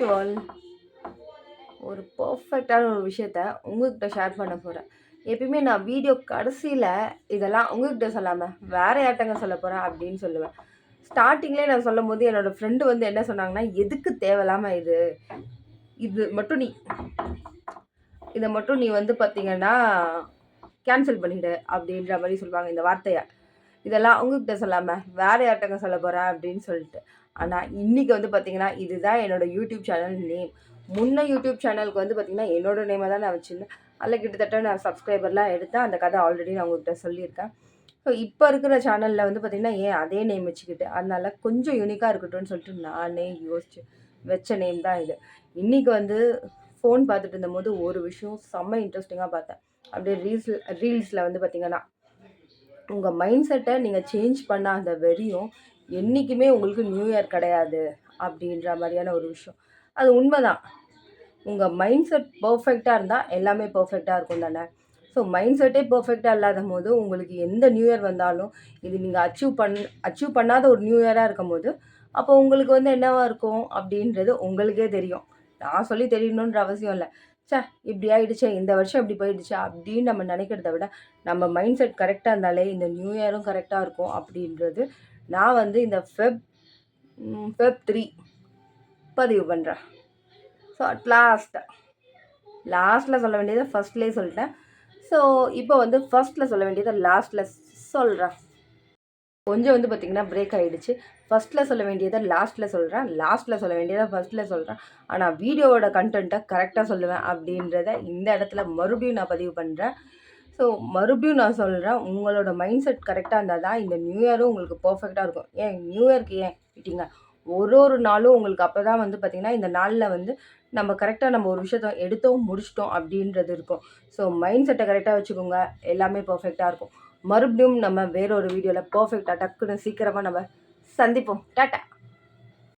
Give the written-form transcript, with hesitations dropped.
To all. ஒரு பர்ஃபெக்டான ஒரு விஷயத்த உங்ககிட்ட ஷேர் பண்ண போகிறேன். எப்பயுமே நான் வீடியோ கடைசியில் இதெல்லாம் உங்ககிட்ட சொல்லாமல் வேற யார்ட்டங்க சொல்ல போகிறேன் அப்படின்னு சொல்லுவேன். ஸ்டார்டிங்லேயே நான் சொல்லும் போது என்னோடய ஃப்ரெண்டு வந்து என்ன சொன்னாங்கன்னா, எதுக்கு தேவையில்லாமல் இது மட்டும் நீ இதை மட்டும் நீ வந்து பார்த்தீங்கன்னா கேன்சல் பண்ணிவிடு அப்படின்ற மாதிரி சொல்லுவாங்க இந்த வார்த்தையை. இதெல்லாம் உங்ககிட்ட சொல்லாமல் வேறு யார்ட்டங்க சொல்ல போகிறேன் அப்படின்னு சொல்லிட்டு. ஆனால் இன்றைக்கி வந்து பார்த்திங்கன்னா இதுதான் என்னோடய யூடியூப் சேனல் நேம். முன்ன யூடியூப் சேனலுக்கு வந்து பார்த்திங்கன்னா என்னோடய நேமை தான் நான் வச்சுருந்தேன். அதில் கிட்டத்தட்ட நான் சப்ஸ்கிரைபர்லாம் எடுத்தேன். அந்த கதை ஆல்ரெடி நான் உங்கள்கிட்ட சொல்லியிருக்கேன். ஸோ இப்போ இருக்கிற சேனலில் வந்து பார்த்திங்கன்னா ஏன் அதே நேம் வச்சுக்கிட்டு அதனால் கொஞ்சம் யூனிக்காக இருக்கட்டும்னு சொல்லிட்டு நானே யோசிச்சு வச்ச நேம் தான் இது. இன்றைக்கி வந்து ஃபோன் பார்த்துட்டு இருந்தபோது ஒரு விஷயம் செம்ம இன்ட்ரெஸ்டிங்காக பார்த்தேன். அப்படியே ரீல்ஸில் வந்து பார்த்திங்கன்னா உங்கள் மைண்ட் செட்டை நீங்கள் சேஞ்ச் பண்ணாத வரையும் என்றைக்குமே உங்களுக்கு நியூ இயர் கிடையாது அப்படின்ற மாதிரியான ஒரு விஷயம். அது உண்மைதான். உங்கள் மைண்ட் செட் பர்ஃபெக்டாக இருந்தால் எல்லாமே பர்ஃபெக்டாக இருக்கும் தானே. ஸோ மைண்ட் செட்டே பர்ஃபெக்டாக இல்லாத போது உங்களுக்கு எந்த நியூ இயர் வந்தாலும் இது நீங்கள் அச்சீவ் பண்ணாத ஒரு நியூ இயராக இருக்கும் போது அப்போ உங்களுக்கு வந்து என்னவாக இருக்கும் அப்படின்றது உங்களுக்கே தெரியும். நான் சொல்லி தெரியணுன்ற அவசியம் இல்லை. இப்படி ஆகிடுச்சே, இந்த வருஷம் இப்படி போயிடுச்சா அப்படின்னு நம்ம நினைக்கிறத விட நம்ம மைண்ட் செட் கரெக்டாக இருந்தாலே இந்த நியூ இயரும் கரெக்டாக இருக்கும் அப்படின்றது நான் வந்து இந்த ஃபெப் 3 பதிவு பண்ணுறேன். ஸோ அட் லாஸ்ட்டில் சொல்ல வேண்டியதை ஃபஸ்ட்லேயே சொல்லிட்டேன். ஸோ இப்போ வந்து ஃபஸ்ட்டில் சொல்ல வேண்டியதை லாஸ்ட்டில் சொல்கிறேன். கொஞ்சம் வந்து பார்த்திங்கன்னா பிரேக் ஆகிடுச்சு. ஃபஸ்ட்டில் சொல்ல வேண்டியதை லாஸ்ட்டில் சொல்கிறேன், லாஸ்ட்டில் சொல்ல வேண்டியதை ஃபஸ்ட்டில் சொல்கிறேன். ஆனால் வீடியோவோட கண்டென்ட்டை கரெக்டாக சொல்லுவேன் அப்படின்றத இந்த இடத்துல மறுபடியும் நான் பதிவு பண்ணுறேன். ஸோ மறுபடியும் நான் சொல்கிறேன், உங்களோட மைண்ட் செட் கரெக்டாக இருந்தால் தான் இந்த நியூ இயரும் உங்களுக்கு பர்ஃபெக்டாக இருக்கும். ஏன் நியூ இயர்க்கு ஏன் விட்டீங்க, ஒரு நாளும் உங்களுக்கு அப்போ தான் வந்து பார்த்திங்கன்னா இந்த நாளில் வந்து நம்ம கரெக்டாக நம்ம ஒரு விஷயத்த எடுத்தோம் முடிச்சிட்டோம் அப்படின்றது இருக்கும். ஸோ மைண்ட் செட்டை கரெக்டாக வச்சுக்கோங்க, எல்லாமே பர்ஃபெக்டாக இருக்கும். மறுபடியும் நம்ம வேற ஒரு வீடியோவில் பர்ஃபெக்டாக டக்குன்னு சீக்கிரமாக நம்ம சந்திப்போம். டாட்டா.